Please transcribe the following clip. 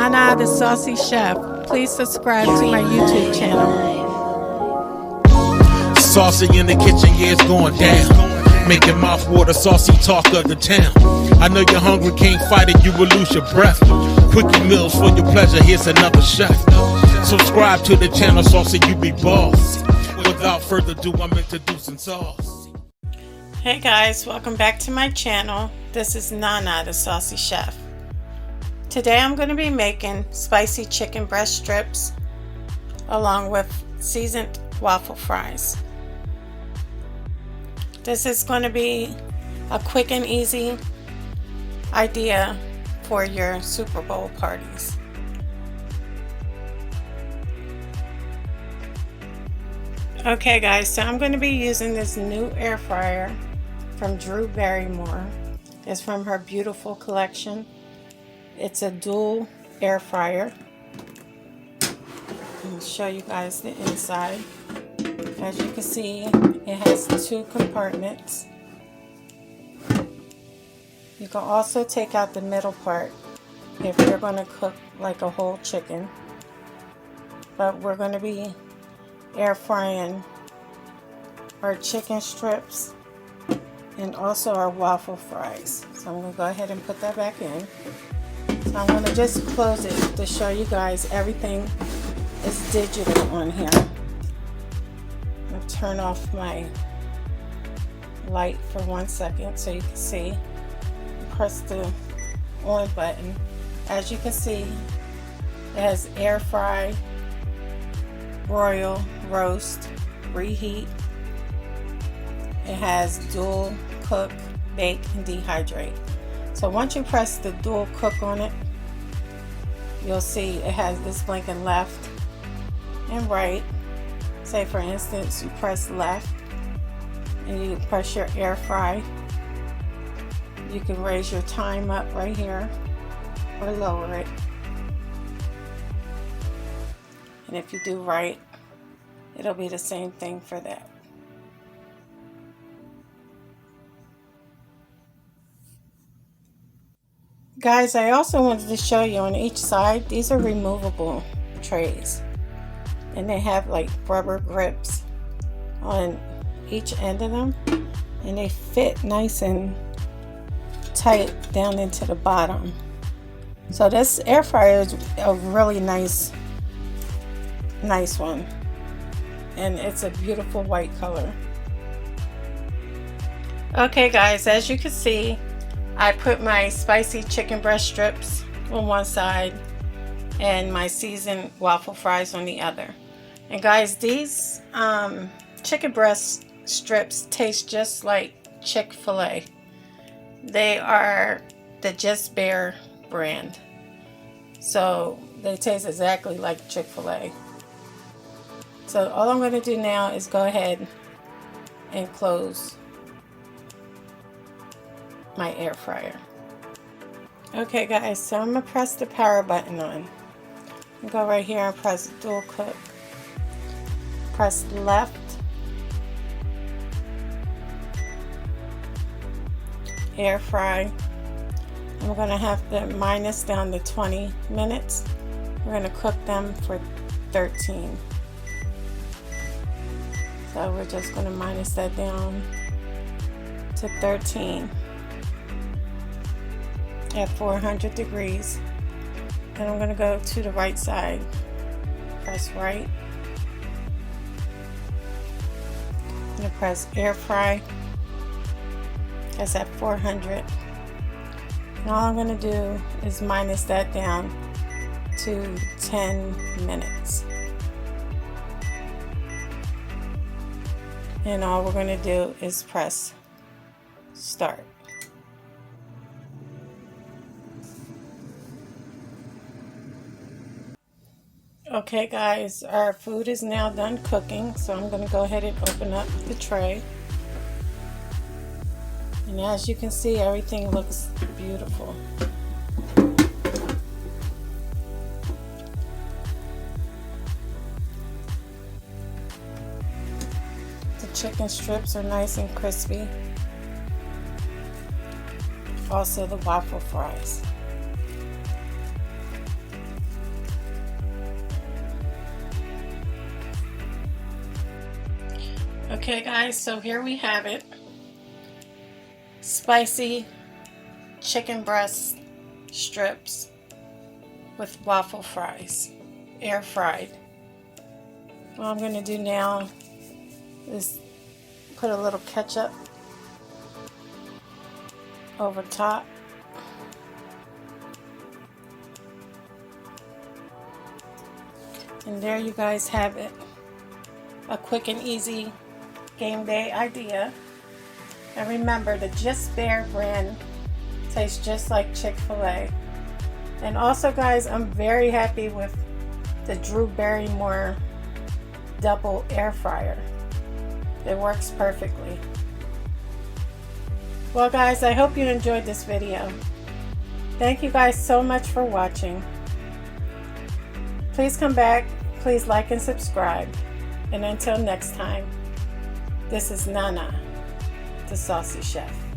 Nana the Saucy Chef. Please subscribe to my YouTube channel. Saucy in the kitchen, yeah, it's going down. Making mouth water, saucy talk of the town. I know you're hungry, can't fight it, you will lose your breath. Quickie meals for your pleasure, here's another chef. Subscribe to the channel, Saucy, you be boss. Without further ado, I'm introducing sauce. Hey guys, welcome back to my channel. This is Nana the Saucy Chef. Today I'm going to be making spicy chicken breast strips along with seasoned waffle fries. This is going to be a quick and easy idea for your Super Bowl parties. Okay guys, so I'm going to be using this new air fryer from Drew Barrymore. It's from her beautiful collection. It's a dual air fryer. I'll show you guys the inside. As you can see, it has two compartments. You can also take out the middle part if you're going to cook like a whole chicken. But we're going to be air frying our chicken strips and also our waffle fries. So I'm going to go ahead and put that back in. So I'm going to just close it to show you guys everything is digital on here. I'm going to turn off my light for 1 second so you can see. Press the on button. As you can see, it has air fry, broil, roast, reheat. It has dual cook, bake, and dehydrate. So once you press the dual cook on it, you'll see it has this blinking left and right. Say for instance, you press left and you press your air fry. You can raise your time up right here or lower it. And if you do right, it'll be the same thing for that. Guys, I also wanted to show you on each side, these are removable trays. And they have like rubber grips on each end of them. And they fit nice and tight down into the bottom. So this air fryer is a really nice one. And it's a beautiful white color. Okay guys, as you can see, I put my spicy chicken breast strips on one side and my seasoned waffle fries on the other. And guys, these chicken breast strips taste just like Chick-fil-A. They are the Just Bare brand. So they taste exactly like Chick-fil-A. So all I'm going to do now is go ahead and close my air fryer. Okay guys, so I'm going to press the power button on. Go right here and press dual cook. Press left. Air fry. I'm going to have the minus down to 20 minutes. We're going to cook them for 13. So we're just going to minus that down to 13 at 400 degrees. And I'm going to go to the right side. Press right. I'm going to press air fry. That's at 400. And all I'm going to do is minus that down to 10 minutes. And all we're going to do is press start. Okay guys, our food is now done cooking, so I'm going to go ahead and open up the tray. And as you can see, everything looks beautiful. The chicken strips are nice and crispy. Also the waffle fries. Okay guys, so here we have it. Spicy chicken breast strips with waffle fries, air fried. What I'm going to do now is put a little ketchup over top. And there you guys have it. A quick and easy game day idea. And remember, the Just Bare brand tastes just like Chick-fil-A. And also guys, I'm very happy with the Drew Barrymore double air fryer. It works perfectly. Well guys, I hope you enjoyed this video. Thank you guys so much for watching. Please come back, please like and subscribe. And until next time, this is Nana, the Saucy Chef.